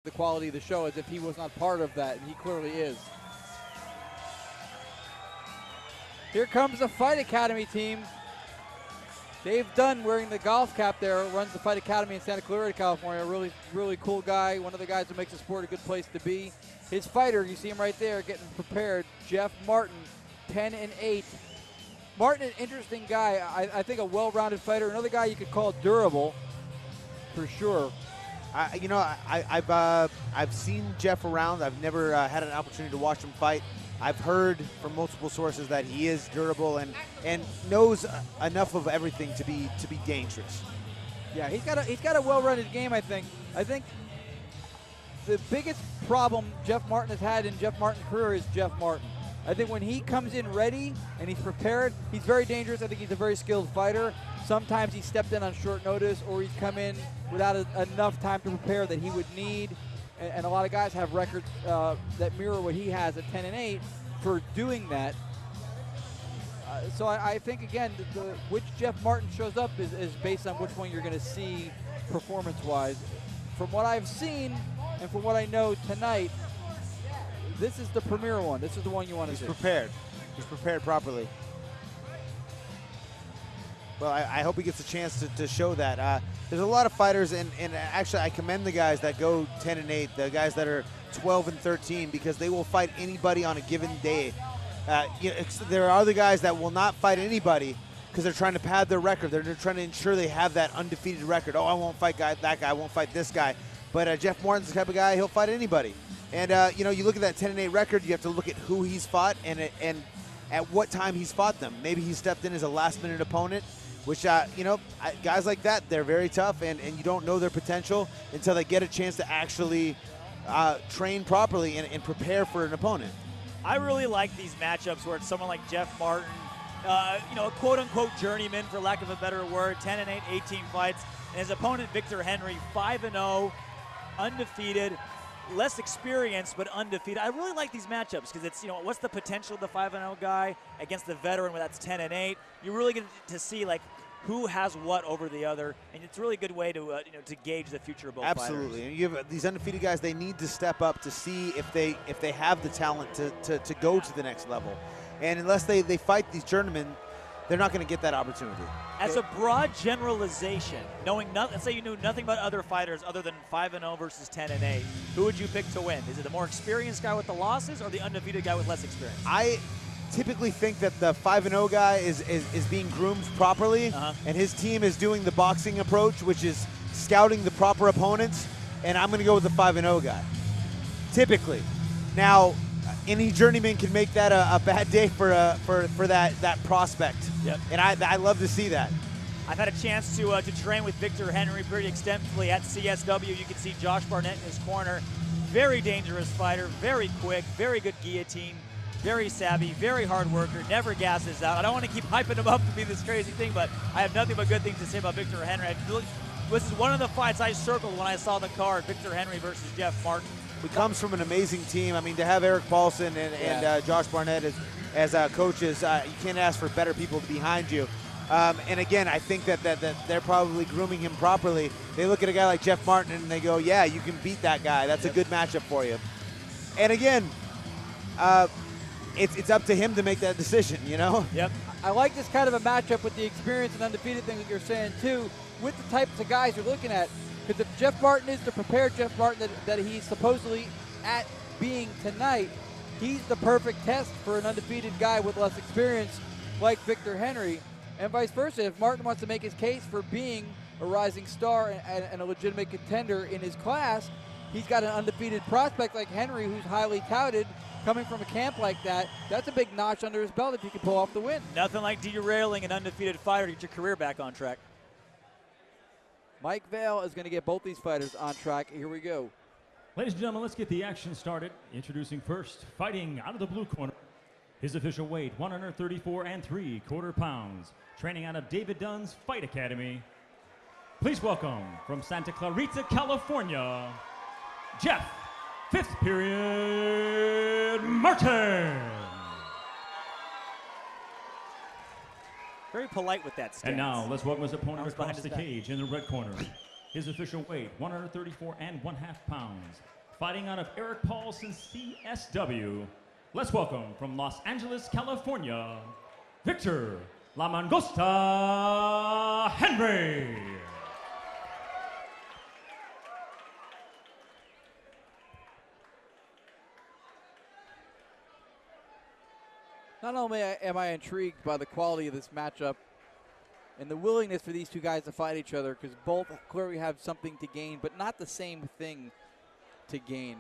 the quality of the show as if he was not part of that, and he clearly is. Here comes the Fight Academy team. Dave Dunn, wearing the golf cap there, runs the Fight Academy in Santa Clarita, California. Really, really cool guy. One of the guys who makes the sport a good place to be. His fighter, you see him right there, getting prepared. Jeff Martin, 10-8. Martin, an interesting guy. I think a well-rounded fighter. Another guy you could call durable, for sure. I've seen Jeff around. I've never had an opportunity to watch him fight. I've heard from multiple sources that he is durable and knows enough of everything to be dangerous. Yeah, he's got a well-rounded game. I think the biggest problem Jeff Martin has had in Jeff Martin's career is Jeff Martin. I think when he comes in ready and he's prepared, he's very dangerous. I think he's a very skilled fighter. Sometimes he stepped in on short notice, or he's come in without enough time to prepare that he would need. And a lot of guys have records that mirror what he has at 10-8 for doing that. So I think, again, which Jeff Martin shows up is based on which one you're going to see performance-wise. From what I've seen and from what I know tonight, this is the premier one. This is the one you want to see. He's prepared. He's prepared properly. Well, I hope he gets a chance to show that. There's a lot of fighters, and actually I commend the guys that go 10-8, the guys that are 12-13, because they will fight anybody on a given day. There are the guys that will not fight anybody because they're trying to pad their record. They're trying to ensure they have that undefeated record. Oh, I won't fight that guy. I won't fight this guy. But Jeff Martin's the type of guy, he'll fight anybody. And, you look at that 10-8 record, you have to look at who he's fought and at what time he's fought them. Maybe he stepped in as a last-minute opponent, which, guys like that, they're very tough, and you don't know their potential until they get a chance to actually train properly and prepare for an opponent. I really like these matchups where it's someone like Jeff Martin, a quote-unquote journeyman, for lack of a better word, 10-8, 18 fights, and his opponent, Victor Henry, 5-0, undefeated, less experienced but undefeated. I really like these matchups because it's, what's the potential of the 5-0 guy against the veteran where that's 10-8. You really get to see, like, who has what over the other, and it's a really good way to to gauge the future of both Absolutely. fighters. And you have these undefeated guys, they need to step up to see if they have the talent to go to the next level. And unless they fight these journeymen, they're not going to get that opportunity. As a broad generalization, knowing let's say you knew nothing about other fighters other than 5-0 versus 10-8, who would you pick to win? Is it the more experienced guy with the losses or the undefeated guy with less experience? I typically think that the 5-0 guy is being groomed properly, and his team is doing the boxing approach, which is scouting the proper opponents, and I'm going to go with the 5-0 guy, typically. Now, any journeyman can make that a bad day for that prospect. Yep. And I love to see that. I've had a chance to train with Victor Henry pretty extensively at CSW. You can see Josh Barnett in his corner. Very dangerous fighter, very quick, very good guillotine, very savvy, very hard worker, never gasses out. I don't want to keep hyping him up to be this crazy thing, but I have nothing but good things to say about Victor Henry. This is one of the fights I circled when I saw the card, Victor Henry versus Jeff Martin. He comes from an amazing team. I mean, to have Eric Paulson and Josh Barnett as coaches, you can't ask for better people behind you. And again, I think that they're probably grooming him properly. They look at a guy like Jeff Martin and they go, yeah, you can beat that guy. That's a good matchup for you. And again, it's up to him to make that decision, Yep. I like this kind of a matchup with the experience and undefeated thing that you're saying, too, with the types of guys you're looking at. Because if Jeff Martin is the prepared Jeff Martin that he's supposedly at being tonight, he's the perfect test for an undefeated guy with less experience like Victor Henry. And vice versa, if Martin wants to make his case for being a rising star and a legitimate contender in his class, he's got an undefeated prospect like Henry who's highly touted. Coming from a camp like that, that's a big notch under his belt if he can pull off the win. Nothing like derailing an undefeated fighter to get your career back on track. Mike Vale is going to get both these fighters on track. Here we go. Ladies and gentlemen, let's get the action started. Introducing first, fighting out of the blue corner. His official weight, 134 3/4 pounds. Training out of David Dunn's Fight Academy. Please welcome, from Santa Clarita, California, Jeff, 5th period, Martin. Very polite with that stance. And now, let's welcome his opponent Behind across his the back. cage in the red corner. His official weight, 134 1/2 pounds. fighting out of Eric Paulson's CSW. Let's welcome from Los Angeles, California, Victor La Mangosta Henry. Not only am I intrigued by the quality of this matchup and the willingness for these two guys to fight each other, because both clearly have something to gain, but not the same thing to gain.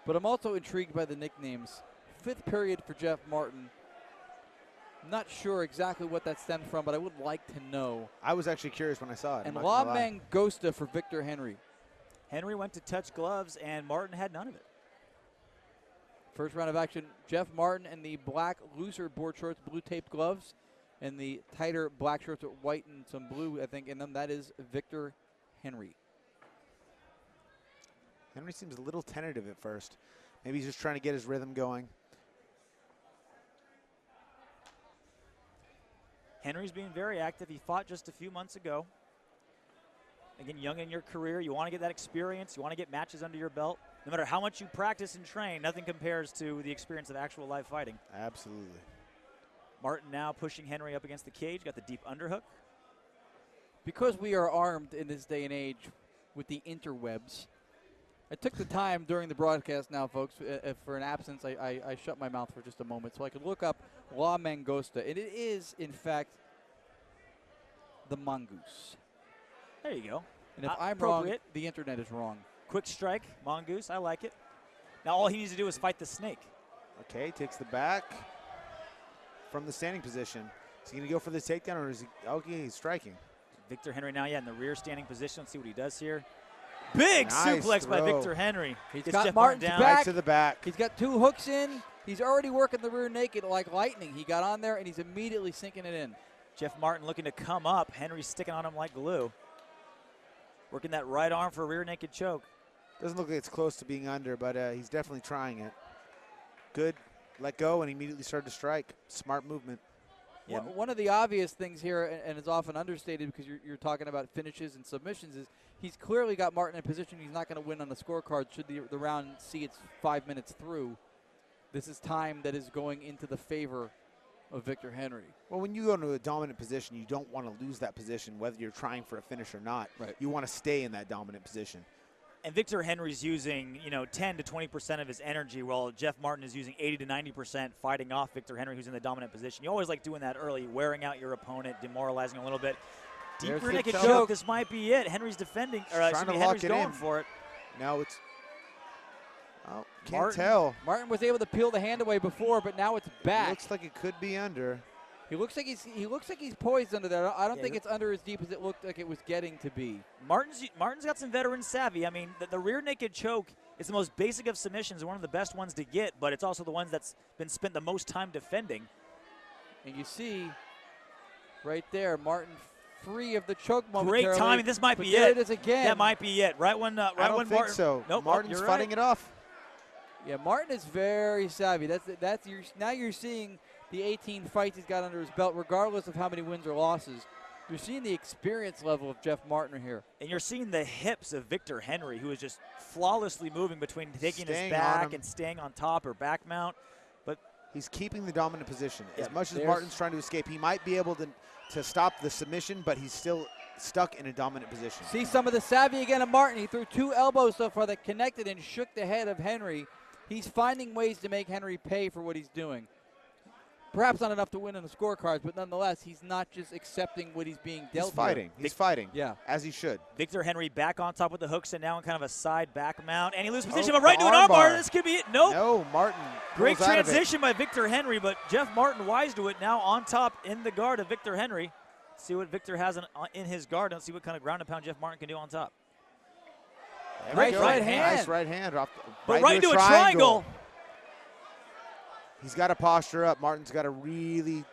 But I'm also intrigued by the nicknames. 5th period for Jeff Martin. Not sure exactly what that stems from, but I would like to know. I was actually curious when I saw it. And La Mangosta for Victor Henry. Henry went to touch gloves, and Martin had none of it. First round of action, Jeff Martin in the black looser board shorts, blue tape gloves, and the tighter black shorts with white and some blue, I think, in them. That is Victor Henry. Henry seems a little tentative at first. Maybe he's just trying to get his rhythm going. Henry's being very active. He fought just a few months ago. Again, young in your career, you want to get that experience. You want to get matches under your belt. No matter how much you practice and train, nothing compares to the experience of actual live fighting. Absolutely. Martin now pushing Henry up against the cage, got the deep underhook. Because we are armed in this day and age with the interwebs, I took the time during the broadcast now, folks, for an absence. I shut my mouth for just a moment so I could look up La Mangosta. And it is, in fact, the mongoose. There you go. And if I'm wrong, the internet is wrong. Quick strike, mongoose, I like it. Now all he needs to do is fight the snake. Okay, takes the back from the standing position. Is he going to go for the takedown, or is he, okay, he's striking. Victor Henry now, in the rear standing position. Let's see what he does here. Big nice suplex throw by Victor Henry. He's Gets got Jeff Martin's Martin down. back. Right to the back. He's got 2 hooks in. He's already working the rear naked like lightning. He got on there, and he's immediately sinking it in. Jeff Martin looking to come up. Henry's sticking on him like glue. Working that right arm for a rear naked choke. Doesn't look like it's close to being under, but he's definitely trying it. Good. Let go, and immediately started to strike. Smart movement. Yeah. One of the obvious things here, and it's often understated because you're talking about finishes and submissions, is he's clearly got Martin in a position he's not going to win on the scorecard should the round see it's 5 minutes through. This is time that is going into the favor of Victor Henry. Well, when you go into a dominant position, you don't want to lose that position, whether you're trying for a finish or not. Right. You want to stay in that dominant position. And Victor Henry's using, 10 to 20% of his energy, while Jeff Martin is using 80 to 90% fighting off Victor Henry, who's in the dominant position. You always like doing that early, wearing out your opponent, demoralizing a little bit. Deep rear naked choke. This might be it. Henry's defending, or Henry's going for it. Now it's, can't tell. Martin was able to peel the hand away before, but now it's back. It looks like it could be under. He looks like he's poised under there. I don't think it's under as deep as it looked like it was getting to be. Martin's got some veteran savvy. I mean, the rear naked choke is the most basic of submissions, one of the best ones to get, but it's also the one that's been spent the most time defending. And you see right there, Martin free of the choke momentarily. Great timing. This might be it. There it is again. That might be it. Right when I don't think Martin. so. Nope, Martin's fighting it off. Yeah, Martin is very savvy. Now you're seeing the 18 fights he's got under his belt, regardless of how many wins or losses. You're seeing the experience level of Jeff Martin here. And you're seeing the hips of Victor Henry, who is just flawlessly moving between taking his back and staying on top or back mount. But he's keeping the dominant position. Yeah, as much as Martin's trying to escape, he might be able to stop the submission, but he's still stuck in a dominant position. See some of the savvy again of Martin. He threw 2 elbows so far that connected and shook the head of Henry. He's finding ways to make Henry pay for what he's doing. Perhaps not enough to win on the scorecards, but nonetheless, he's not just accepting what he's being dealt. He's fighting. He's fighting. Yeah. As he should. Victor Henry back on top with the hooks and now in kind of a side back mount. And he loses position, but right into an armbar. This could be it. Nope. No, Martin. Great transition by Victor Henry, but Jeff Martin wise to it now on top in the guard of Victor Henry. See what Victor has in his guard and see what kind of ground and pound Jeff Martin can do on top. Great right hand. Nice right hand. But right into a triangle. He's got to posture up. Martin's got to really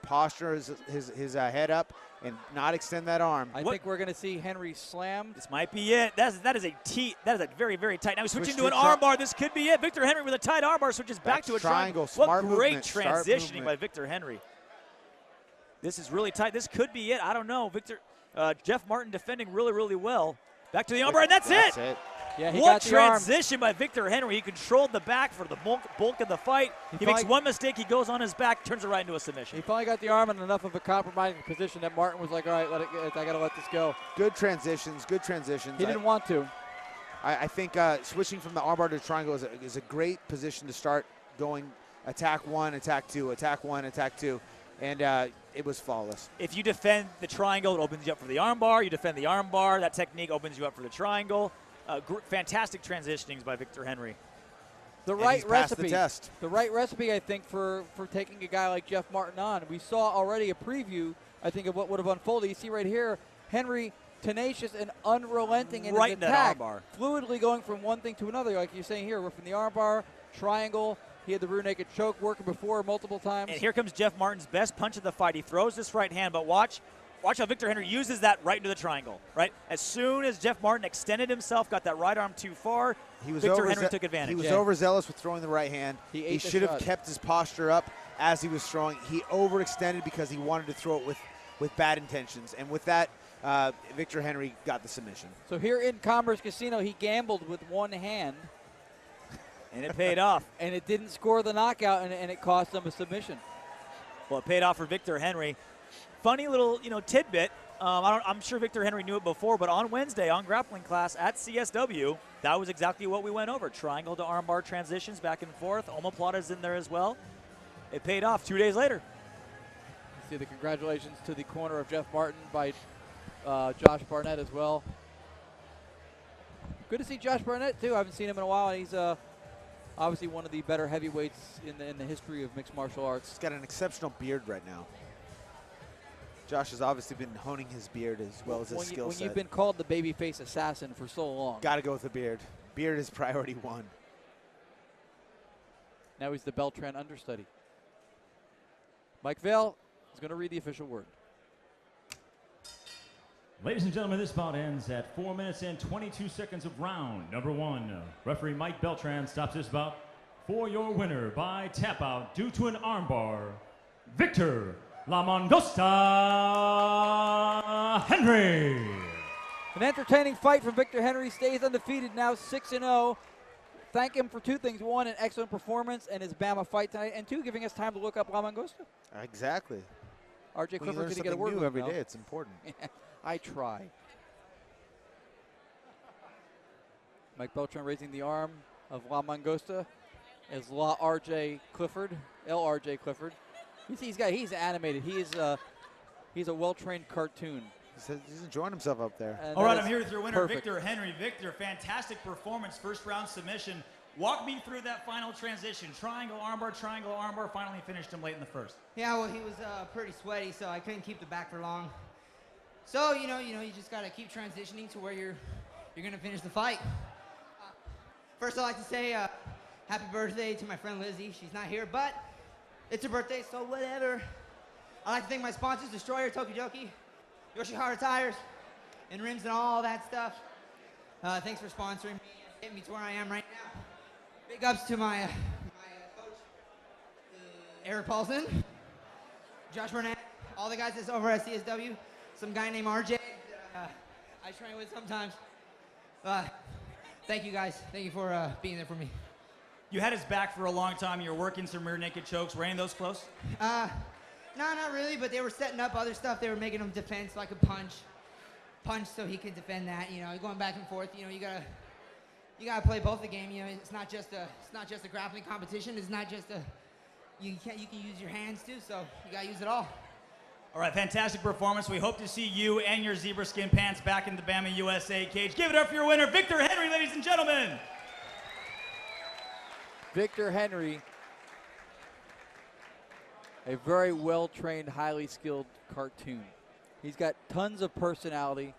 posture his head up and not extend that arm. I think we're going to see Henry slammed. This might be it. That is a very, very tight. Now he's switching to an armbar. This could be it. Victor Henry with a tight armbar switches back to a triangle. Smart what great movement, transitioning by Victor Henry. This is really tight. This could be it. I don't know. Jeff Martin defending really, really well. Back to the armbar, and that's it. Yeah, he What got the arm. transition by Victor Henry. He controlled the back for the bulk of the fight. He makes one mistake, he goes on his back, turns it right into a submission. He finally got the arm in enough of a compromising position that Martin was like, all right, I got to let this go. Good transitions, good transitions. He didn't want to. I think switching from the armbar to triangle is a great position to start going attack one, attack two, attack one, attack two. And it was flawless. If you defend the triangle, it opens you up for the armbar. You defend the armbar, that technique opens you up for the triangle. Fantastic transitionings by Victor Henry. The right recipe. The test. The right recipe, I think, for taking a guy like Jeff Martin on. We saw already a preview, I think, of what would have unfolded. You see right here, Henry tenacious and unrelenting in his attack, fluidly going from one thing to another, like you're saying here. We're from the armbar, triangle. He had the rear naked choke working before multiple times. And here comes Jeff Martin's best punch of the fight. He throws this right hand, but watch how Victor Henry uses that right into the triangle, right? As soon as Jeff Martin extended himself, got that right arm too far, Victor Henry took advantage. He was overzealous with throwing the right hand. He should have kept his posture up as he was throwing. He overextended because he wanted to throw it with bad intentions. And with that, Victor Henry got the submission. So here in Commerce Casino, he gambled with one hand. And it paid off. And it didn't score the knockout, and it cost him a submission. Well, it paid off for Victor Henry. Funny little, tidbit. I'm sure Victor Henry knew it before, but on Wednesday on grappling class at CSW, that was exactly what we went over. Triangle to armbar transitions back and forth. Omoplata's in there as well. It paid off 2 days later. See the congratulations to the corner of Jeff Martin by Josh Barnett as well. Good to see Josh Barnett, too. I haven't seen him in a while, and he's obviously one of the better heavyweights in the history of mixed martial arts. He's got an exceptional beard right now. Josh has obviously been honing his beard as well as his skill set. When you've been called the babyface assassin for so long. Got to go with the beard. Beard is priority one. Now he's the Beltran understudy. Mike Vail is going to read the official word. Ladies and gentlemen, this bout ends at 4 minutes and 22 seconds of round number 1. Referee Mike Beltran stops this bout for your winner by tap out due to an armbar, Victor La Mangosta Henry. An entertaining fight from Victor Henry. Stays undefeated now, 6-0. Thank him for two things. One, an excellent performance and his Bamma fight tonight. And two, giving us time to look up La Mangosta. Exactly. RJ Clifford's going to get a word new every day. It's important. I try. Mike Beltran raising the arm of La Mangosta as La RJ Clifford, LRJ Clifford. You see, he's animated. He's a well-trained cartoon. He's enjoying himself up there. And all right, I'm here with your winner, Victor Henry. Victor, fantastic performance, first round submission. Walk me through that final transition. Triangle, armbar, finally finished him late in the first. Yeah, well, he was pretty sweaty, so I couldn't keep the back for long. So, you just got to keep transitioning to where you're going to finish the fight. First, I'd like to say happy birthday to my friend Lizzie. She's not here, but it's her birthday, so whatever. I'd like to thank my sponsors, Destroyer, Tokidoki, Yoshihara Tires, and Rims and all that stuff. Thanks for sponsoring me and getting me to where I am right now. Big ups to my coach, Eric Paulson, Josh Burnett, all the guys that's over at CSW, some guy named RJ that I train with sometimes. Thank you guys. Thank you for being there for me. You had his back for a long time. You were working some rear naked chokes. Were any of those close? No, not really, but they were setting up other stuff. They were making him defend so I could punch so he could defend that. Going back and forth. You gotta play both the game. It's not just a grappling competition. It's not just you can use your hands too. So you gotta use it all. All right, fantastic performance. We hope to see you and your zebra skin pants back in the Bamma USA cage. Give it up for your winner, Victor Henry, ladies and gentlemen. Victor Henry, a very well-trained, highly skilled cartoon. He's got tons of personality.